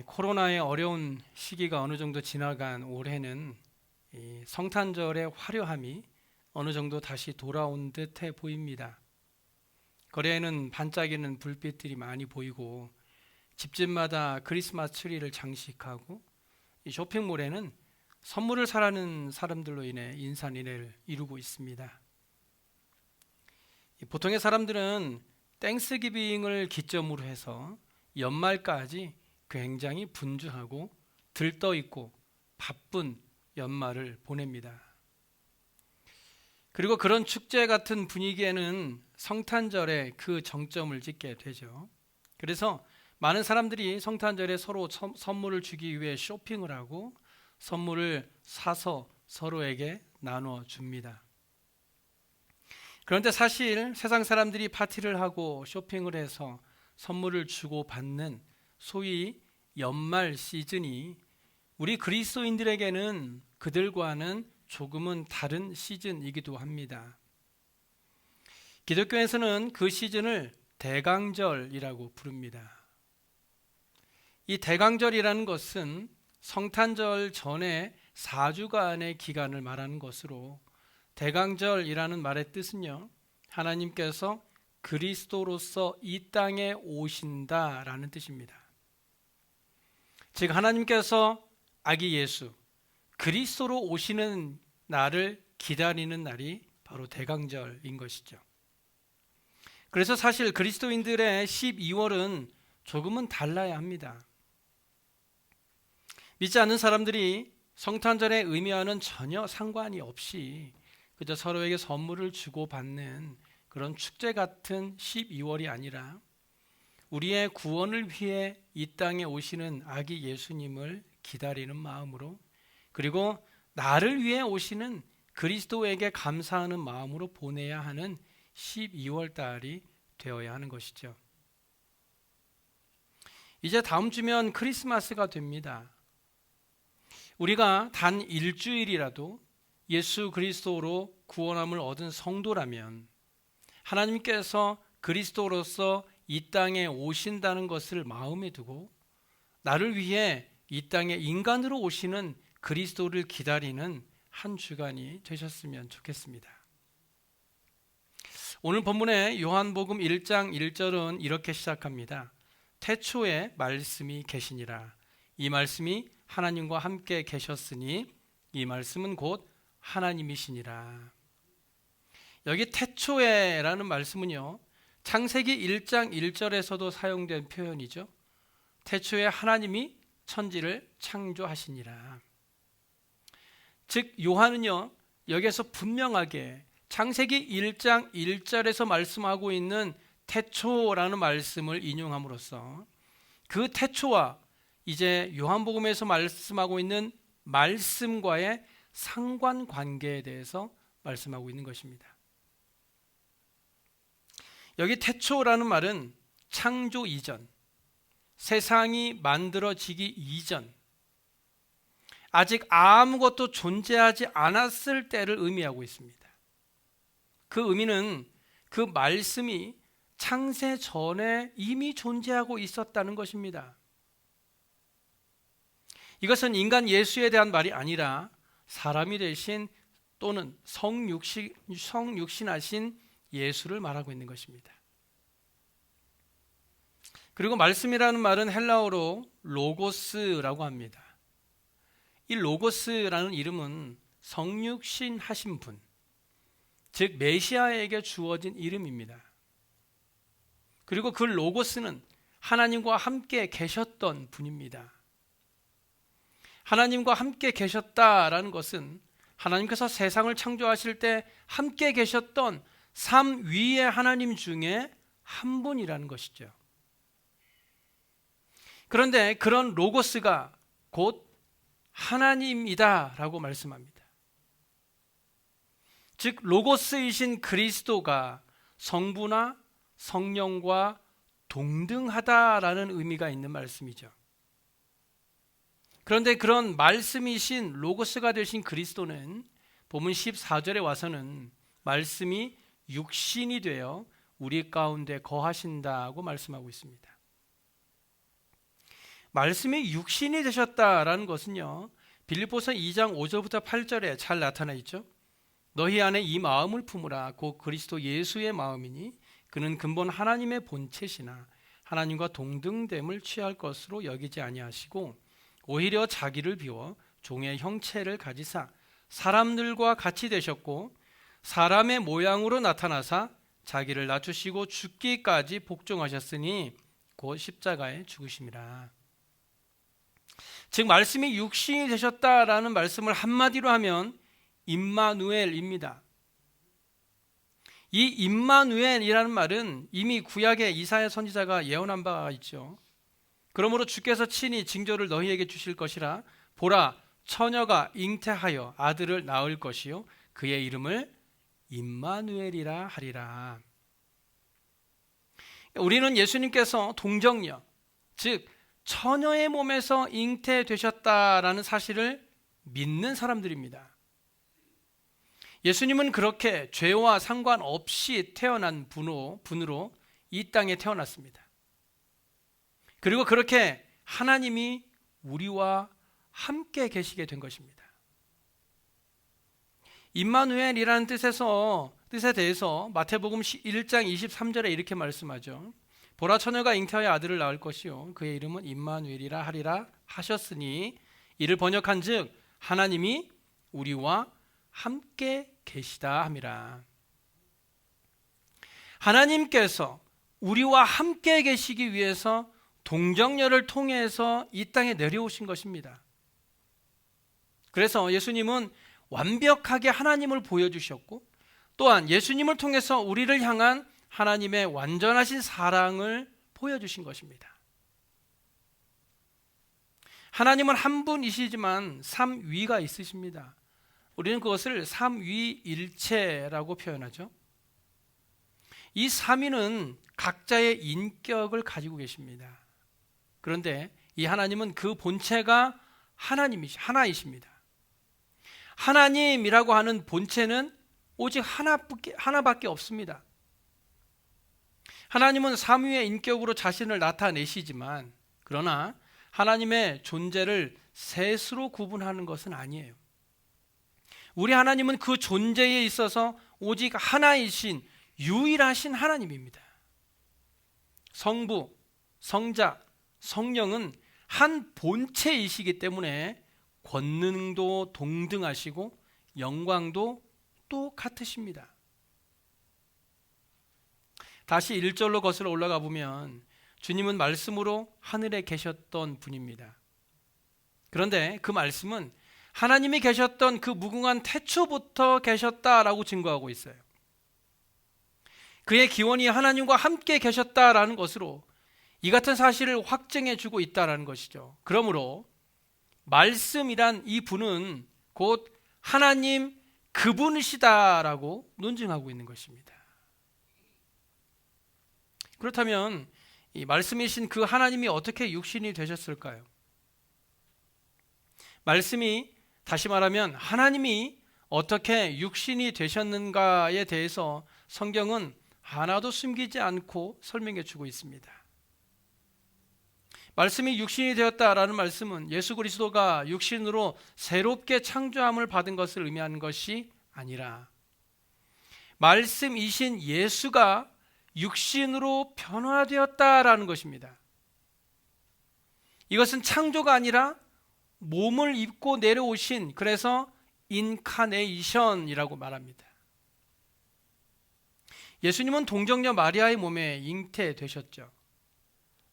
코로나의 어려운 시기가 어느 정도 지나간 올해는 이 성탄절의 화려함이 어느 정도 다시 돌아온 듯해 보입니다. 거리에는 반짝이는 불빛들이 많이 보이고 집집마다 크리스마스 트리를 장식하고 이 쇼핑몰에는 선물을 사라는 사람들로 인해 인산인해를 이루고 있습니다. 보통의 사람들은 땡스기빙을 기점으로 해서 연말까지 굉장히 분주하고 들떠있고 바쁜 연말을 보냅니다. 그리고 그런 축제 같은 분위기에는 성탄절에 그 정점을 찍게 되죠. 그래서 많은 사람들이 성탄절에 서로 선물을 주기 위해 쇼핑을 하고 선물을 사서 서로에게 나눠 줍니다. 그런데 사실 세상 사람들이 파티를 하고 쇼핑을 해서 선물을 주고 받는 소위 연말 시즌이 우리 그리스도인들에게는 그들과는 조금은 다른 시즌이기도 합니다. 기독교에서는 그 시즌을 대강절이라고 부릅니다. 이 대강절이라는 것은 성탄절 전에 4주간의 기간을 말하는 것으로, 대강절이라는 말의 뜻은요, 하나님께서 그리스도로서 이 땅에 오신다라는 뜻입니다. 즉 하나님께서 아기 예수 그리스도로 오시는 날을 기다리는 날이 바로 대강절인 것이죠. 그래서 사실 그리스도인들의 12월은 조금은 달라야 합니다. 믿지 않는 사람들이 성탄절의 의미와는 전혀 상관이 없이 그저 서로에게 선물을 주고받는 그런 축제 같은 12월이 아니라 우리의 구원을 위해 이 땅에 오시는 아기 예수님을 기다리는 마음으로, 그리고 나를 위해 오시는 그리스도에게 감사하는 마음으로 보내야 하는 12월 달이 되어야 하는 것이죠. 이제 다음 주면 크리스마스가 됩니다. 우리가 단 일주일이라도 예수 그리스도로 구원함을 얻은 성도라면 하나님께서 그리스도로서 이 땅에 오신다는 것을 마음에 두고 나를 위해 이 땅에 인간으로 오시는 그리스도를 기다리는 한 주간이 되셨으면 좋겠습니다. 오늘 본문의 요한복음 1장 1절은 이렇게 시작합니다. 태초에 말씀이 계시니라. 이 말씀이 하나님과 함께 계셨으니 이 말씀은 곧 하나님이시니라. 여기 태초에라는 말씀은요, 창세기 1장 1절에서도 사용된 표현이죠. 태초에 하나님이 천지를 창조하시니라. 즉 요한은요, 여기에서 분명하게 창세기 1장 1절에서 말씀하고 있는 태초라는 말씀을 인용함으로써 그 태초와 이제 요한복음에서 말씀하고 있는 말씀과의 상관관계에 대해서 말씀하고 있는 것입니다. 여기 태초라는 말은 창조 이전, 세상이 만들어지기 이전, 아직 아무것도 존재하지 않았을 때를 의미하고 있습니다. 그 의미는 그 말씀이 창세 전에 이미 존재하고 있었다는 것입니다. 이것은 인간 예수에 대한 말이 아니라 사람이 되신 또는 성육신하신 예수를 말하고 있는 것입니다. 그리고 말씀이라는 말은 헬라어로 로고스라고 합니다. 이 로고스라는 이름은 성육신하신 분, 즉 메시아에게 주어진 이름입니다. 그리고 그 로고스는 하나님과 함께 계셨던 분입니다. 하나님과 함께 계셨다라는 것은 하나님께서 세상을 창조하실 때 함께 계셨던 삼위의 하나님 중에 한 분이라는 것이죠. 그런데 그런 로고스가 곧 하나님이다라고 말씀합니다. 즉 로고스이신 그리스도가 성부나 성령과 동등하다라는 의미가 있는 말씀이죠. 그런데 그런 말씀이신 로고스가 되신 그리스도는 본문 14절에 와서는 말씀이 육신이 되어 우리 가운데 거하신다고 말씀하고 있습니다. 말씀이 육신이 되셨다라는 것은요, 빌립보서 2장 5절부터 8절에 잘 나타나 있죠. 너희 안에 이 마음을 품으라. 곧 그리스도 예수의 마음이니 그는 근본 하나님의 본체시나 하나님과 동등됨을 취할 것으로 여기지 아니하시고 오히려 자기를 비워 종의 형체를 가지사 사람들과 같이 되셨고 사람의 모양으로 나타나사 자기를 낮추시고 죽기까지 복종하셨으니 곧 십자가에 죽으심이라. 즉 말씀이 육신이 되셨다라는 말씀을 한마디로 하면 임마누엘입니다. 이 임마누엘이라는 말은 이미 구약의 이사야 선지자가 예언한 바가 있죠. 그러므로 주께서 친히 징조를 너희에게 주실 것이라. 보라, 처녀가 잉태하여 아들을 낳을 것이요 그의 이름을 임마누엘이라 하리라. 우리는 예수님께서 동정녀, 즉 처녀의 몸에서 잉태되셨다라는 사실을 믿는 사람들입니다. 예수님은 그렇게 죄와 상관없이 태어난 분으로 이 땅에 태어났습니다. 그리고 그렇게 하나님이 우리와 함께 계시게 된 것입니다. 임마누엘이라는 뜻에 대해서 마태복음 1장 23절에 이렇게 말씀하죠. 보라, 처녀가 잉태하여 아들을 낳을 것이요 그의 이름은 임마누엘이라 하리라 하셨으니 이를 번역한즉 하나님이 우리와 함께 계시다 함이라. 하나님께서 우리와 함께 계시기 위해서 동정녀를 통해서 이 땅에 내려오신 것입니다. 그래서 예수님은 완벽하게 하나님을 보여주셨고 또한 예수님을 통해서 우리를 향한 하나님의 완전하신 사랑을 보여주신 것입니다. 하나님은 한 분이시지만 삼위가 있으십니다. 우리는 그것을 삼위일체라고 표현하죠. 이 삼위는 각자의 인격을 가지고 계십니다. 그런데 이 하나님은 그 본체가 하나이십니다. 하나님이라고 하는 본체는 오직 하나밖에 없습니다. 하나님은 삼위의 인격으로 자신을 나타내시지만 그러나 하나님의 존재를 셋으로 구분하는 것은 아니에요. 우리 하나님은 그 존재에 있어서 오직 하나이신 유일하신 하나님입니다. 성부, 성자, 성령은 한 본체이시기 때문에 권능도 동등하시고 영광도 똑같으십니다. 다시 1절로 거슬러 올라가 보면 주님은 말씀으로 하늘에 계셨던 분입니다. 그런데 그 말씀은 하나님이 계셨던 그 무궁한 태초부터 계셨다라고 증거하고 있어요. 그의 기원이 하나님과 함께 계셨다라는 것으로 이 같은 사실을 확증해 주고 있다라는 것이죠. 그러므로 말씀이란 이 분은 곧 하나님 그분이시다라고 논증하고 있는 것입니다. 그렇다면 이 말씀이신 그 하나님이 어떻게 육신이 되셨을까요? 말씀이 다시 말하면 하나님이 어떻게 육신이 되셨는가에 대해서 성경은 하나도 숨기지 않고 설명해 주고 있습니다. 말씀이 육신이 되었다라는 말씀은 예수 그리스도가 육신으로 새롭게 창조함을 받은 것을 의미하는 것이 아니라 말씀이신 예수가 육신으로 변화되었다라는 것입니다. 이것은 창조가 아니라 몸을 입고 내려오신, 그래서 인카네이션이라고 말합니다. 예수님은 동정녀 마리아의 몸에 잉태되셨죠.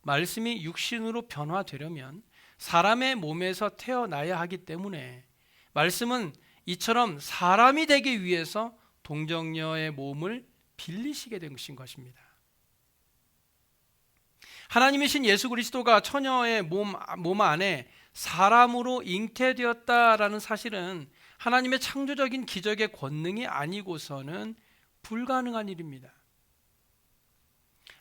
말씀이 육신으로 변화되려면 사람의 몸에서 태어나야 하기 때문에 말씀은 이처럼 사람이 되기 위해서 동정녀의 몸을 빌리시게 된 것입니다. 하나님이신 예수 그리스도가 처녀의 몸 안에 사람으로 잉태되었다라는 사실은 하나님의 창조적인 기적의 권능이 아니고서는 불가능한 일입니다.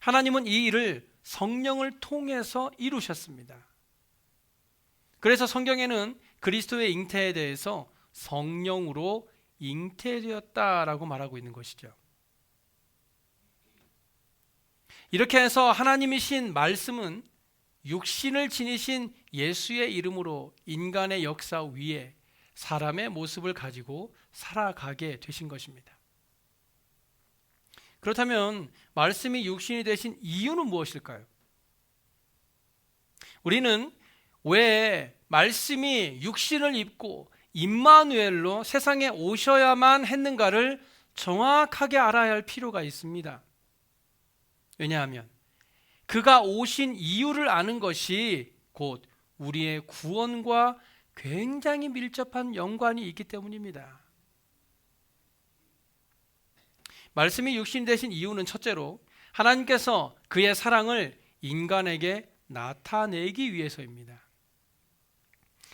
하나님은 이 일을 성령을 통해서 이루셨습니다. 그래서 성경에는 그리스도의 잉태에 대해서 성령으로 잉태되었다라고 말하고 있는 것이죠. 이렇게 해서 하나님이신 말씀은 육신을 지니신 예수의 이름으로 인간의 역사 위에 사람의 모습을 가지고 살아가게 되신 것입니다. 그렇다면 말씀이 육신이 되신 이유는 무엇일까요? 우리는 왜 말씀이 육신을 입고 임마누엘로 세상에 오셔야만 했는가를 정확하게 알아야 할 필요가 있습니다. 왜냐하면 그가 오신 이유를 아는 것이 곧 우리의 구원과 굉장히 밀접한 연관이 있기 때문입니다. 말씀이 육신이 되신 이유는 첫째로 하나님께서 그의 사랑을 인간에게 나타내기 위해서입니다.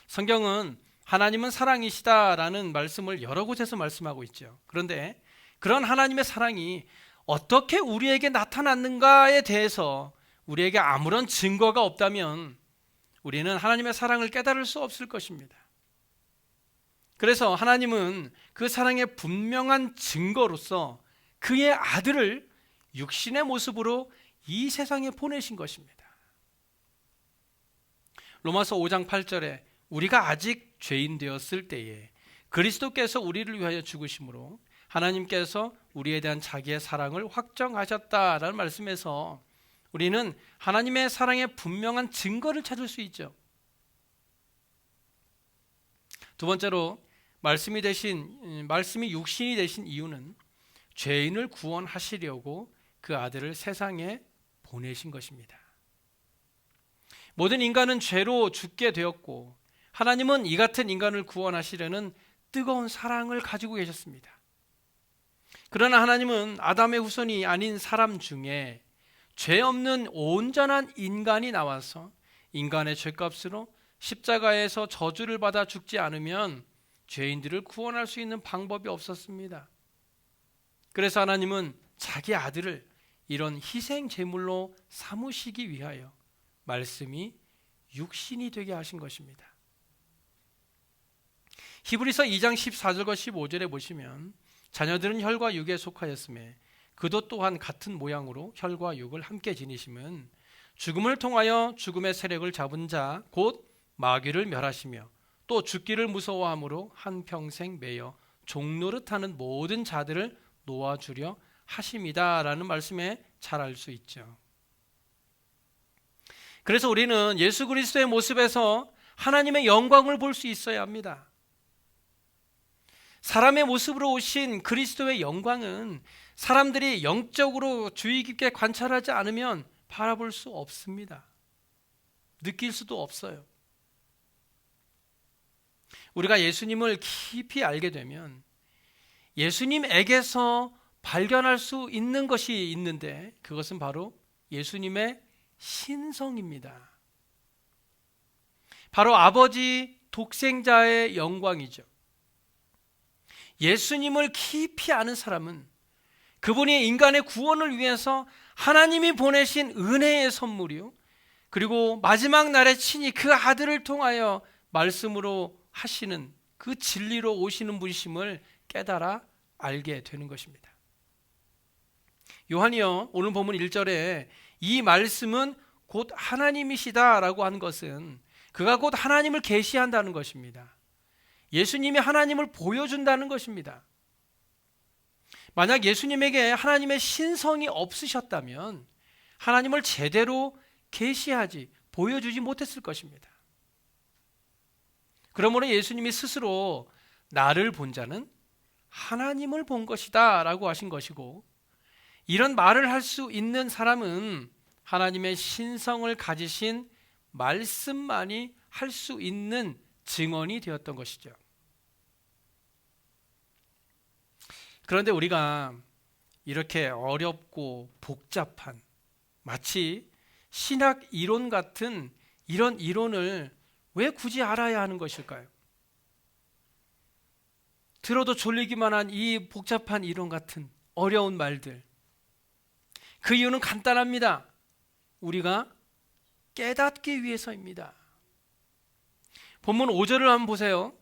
성경은 하나님은 사랑이시다라는 말씀을 여러 곳에서 말씀하고 있죠. 그런데 그런 하나님의 사랑이 어떻게 우리에게 나타났는가에 대해서 우리에게 아무런 증거가 없다면 우리는 하나님의 사랑을 깨달을 수 없을 것입니다. 그래서 하나님은 그 사랑의 분명한 증거로서 그의 아들을 육신의 모습으로 이 세상에 보내신 것입니다. 로마서 5장 8절에 우리가 아직 죄인 되었을 때에 그리스도께서 우리를 위하여 죽으심으로 하나님께서 우리에 대한 자기의 사랑을 확정하셨다라는 말씀에서 우리는 하나님의 사랑의 분명한 증거를 찾을 수 있죠. 두 번째로 말씀이 육신이 되신 이유는 죄인을 구원하시려고 그 아들을 세상에 보내신 것입니다. 모든 인간은 죄로 죽게 되었고 하나님은 이 같은 인간을 구원하시려는 뜨거운 사랑을 가지고 계셨습니다. 그러나 하나님은 아담의 후손이 아닌 사람 중에 죄 없는 온전한 인간이 나와서 인간의 죄값으로 십자가에서 저주를 받아 죽지 않으면 죄인들을 구원할 수 있는 방법이 없었습니다. 그래서 하나님은 자기 아들을 이런 희생 제물로 삼으시기 위하여 말씀이 육신이 되게 하신 것입니다. 히브리서 2장 14절과 15절에 보시면 자녀들은 혈과 육에 속하였음에 그도 또한 같은 모양으로 혈과 육을 함께 지니심은 죽음을 통하여 죽음의 세력을 잡은 자 곧 마귀를 멸하시며 또 죽기를 무서워함으로 한평생 매여 종노릇하는 모든 자들을 놓아주려 하심이다 라는 말씀에 잘 알 수 있죠. 그래서 우리는 예수 그리스도의 모습에서 하나님의 영광을 볼 수 있어야 합니다. 사람의 모습으로 오신 그리스도의 영광은 사람들이 영적으로 주의 깊게 관찰하지 않으면 바라볼 수 없습니다. 느낄 수도 없어요. 우리가 예수님을 깊이 알게 되면 예수님에게서 발견할 수 있는 것이 있는데 그것은 바로 예수님의 신성입니다. 바로 아버지 독생자의 영광이죠. 예수님을 깊이 아는 사람은 그분이 인간의 구원을 위해서 하나님이 보내신 은혜의 선물이요, 그리고 마지막 날에 친히 그 아들을 통하여 말씀으로 하시는 그 진리로 오시는 분이심을 깨달아 알게 되는 것입니다. 요한이요 오늘 본문 1절에 이 말씀은 곧 하나님이시다라고 한 것은 그가 곧 하나님을 계시한다는 것입니다. 예수님이 하나님을 보여준다는 것입니다. 만약 예수님에게 하나님의 신성이 없으셨다면 하나님을 제대로 계시하지 보여주지 못했을 것입니다. 그러므로 예수님이 스스로 나를 본 자는 하나님을 본 것이다 라고 하신 것이고, 이런 말을 할 수 있는 사람은 하나님의 신성을 가지신 말씀만이 할 수 있는 증언이 되었던 것이죠. 그런데 우리가 이렇게 어렵고 복잡한 마치 신학 이론 같은 이런 이론을 왜 굳이 알아야 하는 것일까요? 들어도 졸리기만 한 이 복잡한 이론 같은 어려운 말들, 그 이유는 간단합니다. 우리가 깨닫기 위해서입니다. 본문 5절을 한번 보세요.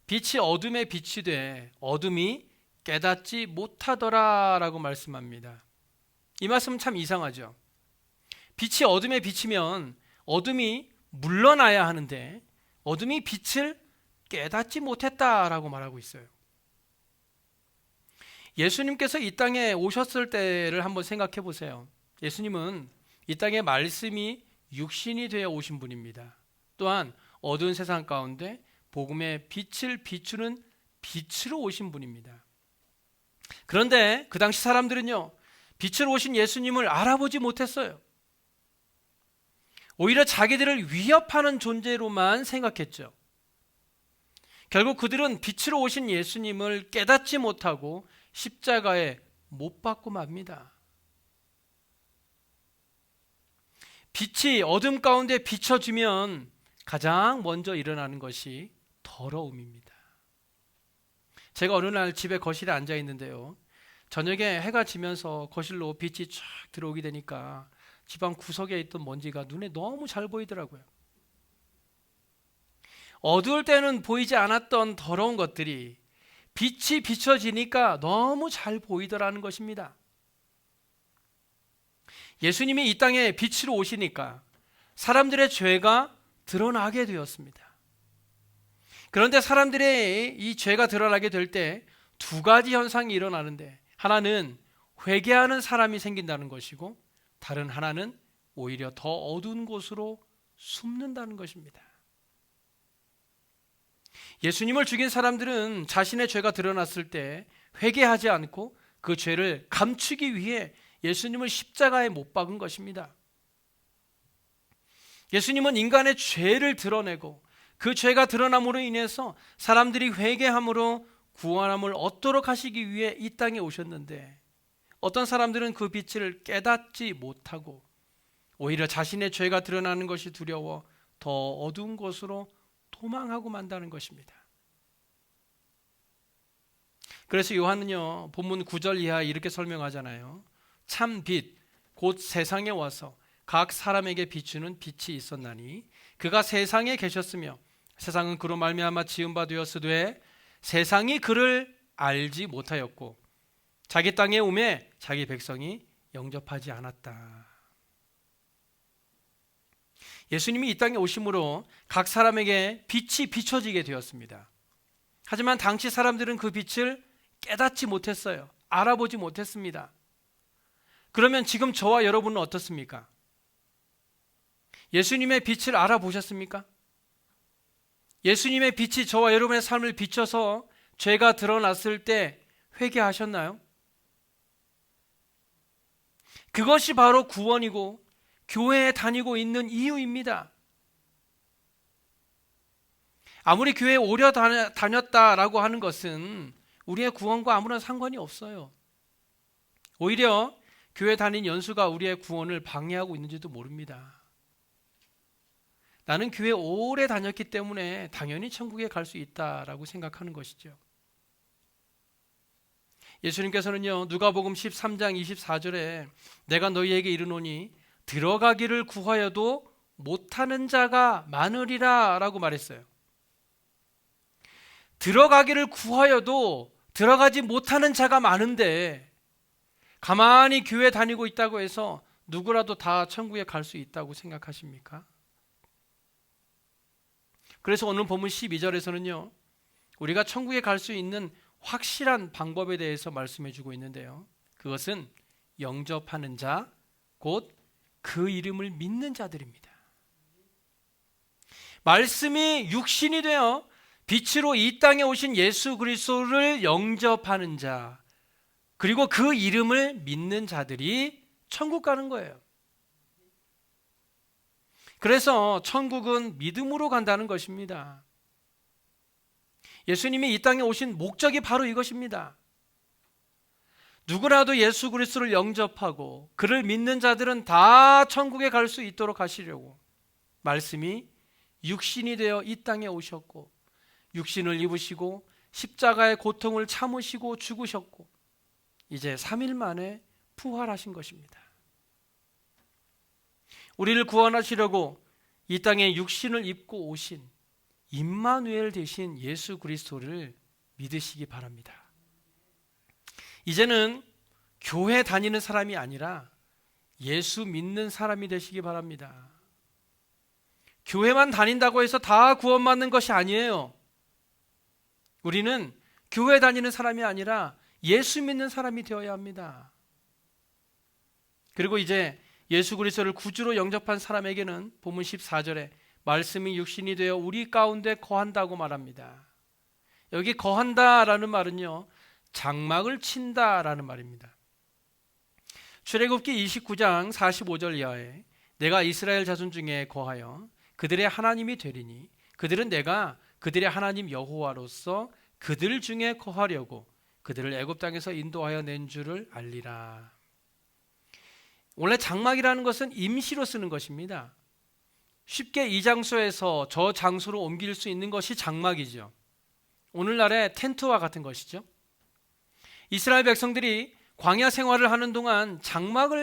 빛이 어둠에 빛이 돼 어둠이 깨닫지 못하더라 라고 말씀합니다. 이 말씀은 참 이상하죠. 빛이 어둠에 비치면 어둠이 물러나야 하는데 어둠이 빛을 깨닫지 못했다라고 말하고 있어요. 예수님께서 이 땅에 오셨을 때를 한번 생각해 보세요. 예수님은 이 땅에 말씀이 육신이 되어 오신 분입니다. 또한 어두운 세상 가운데 복음의 빛을 비추는 빛으로 오신 분입니다. 그런데 그 당시 사람들은요, 빛으로 오신 예수님을 알아보지 못했어요. 오히려 자기들을 위협하는 존재로만 생각했죠. 결국 그들은 빛으로 오신 예수님을 깨닫지 못하고 십자가에 못 박고 맙니다. 빛이 어둠 가운데 비춰지면 가장 먼저 일어나는 것이 더러움입니다. 제가 어느 날 집에 거실에 앉아 있는데요, 저녁에 해가 지면서 거실로 빛이 쫙 들어오게 되니까 집안 구석에 있던 먼지가 눈에 너무 잘 보이더라고요. 어두울 때는 보이지 않았던 더러운 것들이 빛이 비춰지니까 너무 잘 보이더라는 것입니다. 예수님이 이 땅에 빛으로 오시니까 사람들의 죄가 드러나게 되었습니다. 그런데 사람들의 이 죄가 드러나게 될 때 두 가지 현상이 일어나는데, 하나는 회개하는 사람이 생긴다는 것이고 다른 하나는 오히려 더 어두운 곳으로 숨는다는 것입니다. 예수님을 죽인 사람들은 자신의 죄가 드러났을 때 회개하지 않고 그 죄를 감추기 위해 예수님을 십자가에 못 박은 것입니다. 예수님은 인간의 죄를 드러내고 그 죄가 드러남으로 인해서 사람들이 회개함으로 구원함을 얻도록 하시기 위해 이 땅에 오셨는데, 어떤 사람들은 그 빛을 깨닫지 못하고 오히려 자신의 죄가 드러나는 것이 두려워 더 어두운 곳으로 도망하고 만다는 것입니다. 그래서 요한은요, 본문 9절 이하 이렇게 설명하잖아요. 참 빛, 곧 세상에 와서 각 사람에게 비추는 빛이 있었나니 그가 세상에 계셨으며 세상은 그로 말미암아 지은 바 되었으되 세상이 그를 알지 못하였고 자기 땅에 오매 자기 백성이 영접하지 않았다. 예수님이 이 땅에 오심으로 각 사람에게 빛이 비춰지게 되었습니다. 하지만 당시 사람들은 그 빛을 깨닫지 못했어요. 알아보지 못했습니다. 그러면 지금 저와 여러분은 어떻습니까? 예수님의 빛을 알아보셨습니까? 예수님의 빛이 저와 여러분의 삶을 비춰서 죄가 드러났을 때 회개하셨나요? 그것이 바로 구원이고 교회에 다니고 있는 이유입니다. 아무리 교회에 오래 다녔다라고 하는 것은 우리의 구원과 아무런 상관이 없어요. 오히려 교회 다닌 연수가 우리의 구원을 방해하고 있는지도 모릅니다. 나는 교회 오래 다녔기 때문에 당연히 천국에 갈 수 있다라고 생각하는 것이죠. 예수님께서는요, 누가복음 13장 24절에 내가 너희에게 이르노니 들어가기를 구하여도 못하는 자가 많으리라 라고 말했어요. 들어가기를 구하여도 들어가지 못하는 자가 많은데 가만히 교회 다니고 있다고 해서 누구라도 다 천국에 갈 수 있다고 생각하십니까? 그래서 오늘 본문 12절에서는요, 우리가 천국에 갈 수 있는 확실한 방법에 대해서 말씀해 주고 있는데요, 그것은 영접하는 자, 곧 그 이름을 믿는 자들입니다. 말씀이 육신이 되어 빛으로 이 땅에 오신 예수 그리스도를 영접하는 자, 그리고 그 이름을 믿는 자들이 천국 가는 거예요. 그래서 천국은 믿음으로 간다는 것입니다. 예수님이 이 땅에 오신 목적이 바로 이것입니다. 누구라도 예수 그리스도를 영접하고 그를 믿는 자들은 다 천국에 갈 수 있도록 하시려고 말씀이 육신이 되어 이 땅에 오셨고 육신을 입으시고 십자가의 고통을 참으시고 죽으셨고 이제 3일 만에 부활하신 것입니다. 우리를 구원하시려고 이 땅에 육신을 입고 오신 임마누엘 되신 예수 그리스도를 믿으시기 바랍니다. 이제는 교회 다니는 사람이 아니라 예수 믿는 사람이 되시기 바랍니다. 교회만 다닌다고 해서 다 구원받는 것이 아니에요. 우리는 교회 다니는 사람이 아니라 예수 믿는 사람이 되어야 합니다. 그리고 이제 예수 그리스도를 구주로 영접한 사람에게는 본문 14절에 말씀이 육신이 되어 우리 가운데 거한다고 말합니다. 여기 거한다라는 말은요, 장막을 친다라는 말입니다. 출애굽기 29장 45절 이하에 내가 이스라엘 자손 중에 거하여 그들의 하나님이 되리니 그들은 내가 그들의 하나님 여호와로서 그들 중에 거하려고 그들을 애굽 땅에서 인도하여 낸 줄을 알리라. 원래 장막이라는 것은 임시로 쓰는 것입니다. 쉽게 이 장소에서 저 장소로 옮길 수 있는 것이 장막이죠. 오늘날의 텐트와 같은 것이죠. 이스라엘 백성들이 광야 생활을 하는 동안 장막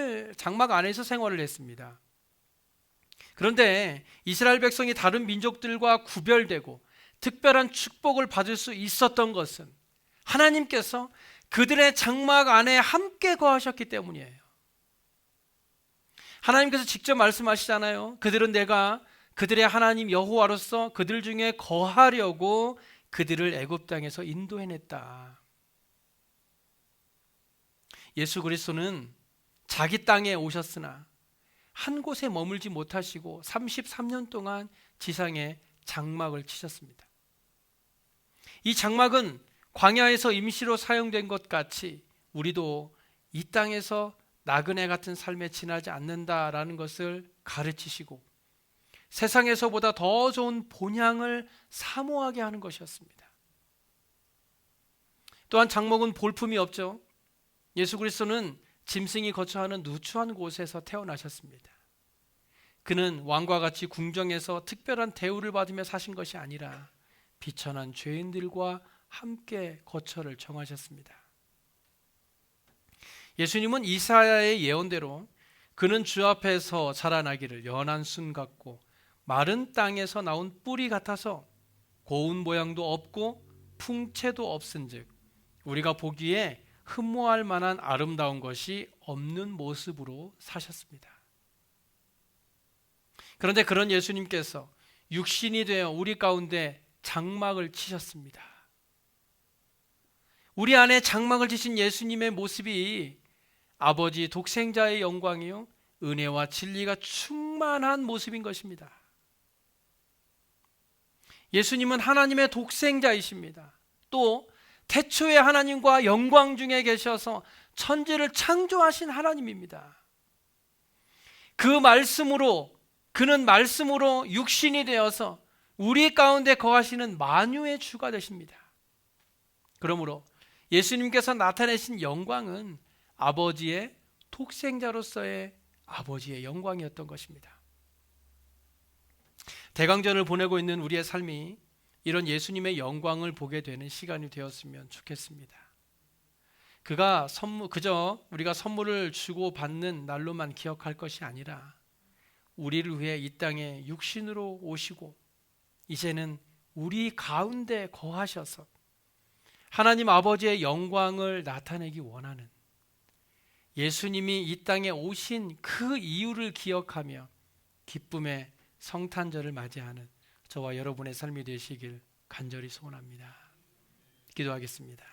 안에서 생활을 했습니다. 그런데 이스라엘 백성이 다른 민족들과 구별되고 특별한 축복을 받을 수 있었던 것은 하나님께서 그들의 장막 안에 함께 거하셨기 때문이에요. 하나님께서 직접 말씀하시잖아요. 그들은 내가 그들의 하나님 여호와로서 그들 중에 거하려고 그들을 애굽 땅에서 인도해냈다. 예수 그리스도는 자기 땅에 오셨으나 한 곳에 머물지 못하시고 33년 동안 지상에 장막을 치셨습니다. 이 장막은 광야에서 임시로 사용된 것 같이 우리도 이 땅에서 나그네 같은 삶에 지나지 않는다라는 것을 가르치시고 세상에서보다 더 좋은 본향을 사모하게 하는 것이었습니다. 또한 장막은 볼품이 없죠. 예수 그리스도는 짐승이 거처하는 누추한 곳에서 태어나셨습니다. 그는 왕과 같이 궁정에서 특별한 대우를 받으며 사신 것이 아니라 비천한 죄인들과 함께 거처를 정하셨습니다. 예수님은 이사야의 예언대로 그는 주 앞에서 자라나기를 연한 순 같고 마른 땅에서 나온 뿌리 같아서 고운 모양도 없고 풍채도 없은즉 우리가 보기에 흠모할 만한 아름다운 것이 없는 모습으로 사셨습니다. 그런데 그런 예수님께서 육신이 되어 우리 가운데 장막을 치셨습니다. 우리 안에 장막을 치신 예수님의 모습이 아버지 독생자의 영광이요 은혜와 진리가 충만한 모습인 것입니다. 예수님은 하나님의 독생자이십니다. 또 태초에 하나님과 영광 중에 계셔서 천지를 창조하신 하나님입니다. 그 말씀으로 그는 말씀으로 육신이 되어서 우리 가운데 거하시는 만유의 주가 되십니다. 그러므로 예수님께서 나타내신 영광은 아버지의 독생자로서의 아버지의 영광이었던 것입니다. 대강전을 보내고 있는 우리의 삶이 이런 예수님의 영광을 보게 되는 시간이 되었으면 좋겠습니다. 그저 우리가 선물을 주고 받는 날로만 기억할 것이 아니라 우리를 위해 이 땅에 육신으로 오시고 이제는 우리 가운데 거하셔서 하나님 아버지의 영광을 나타내기 원하는 예수님이 이 땅에 오신 그 이유를 기억하며 기쁨의 성탄절을 맞이하는 저와 여러분의 삶이 되시길 간절히 소원합니다. 기도하겠습니다.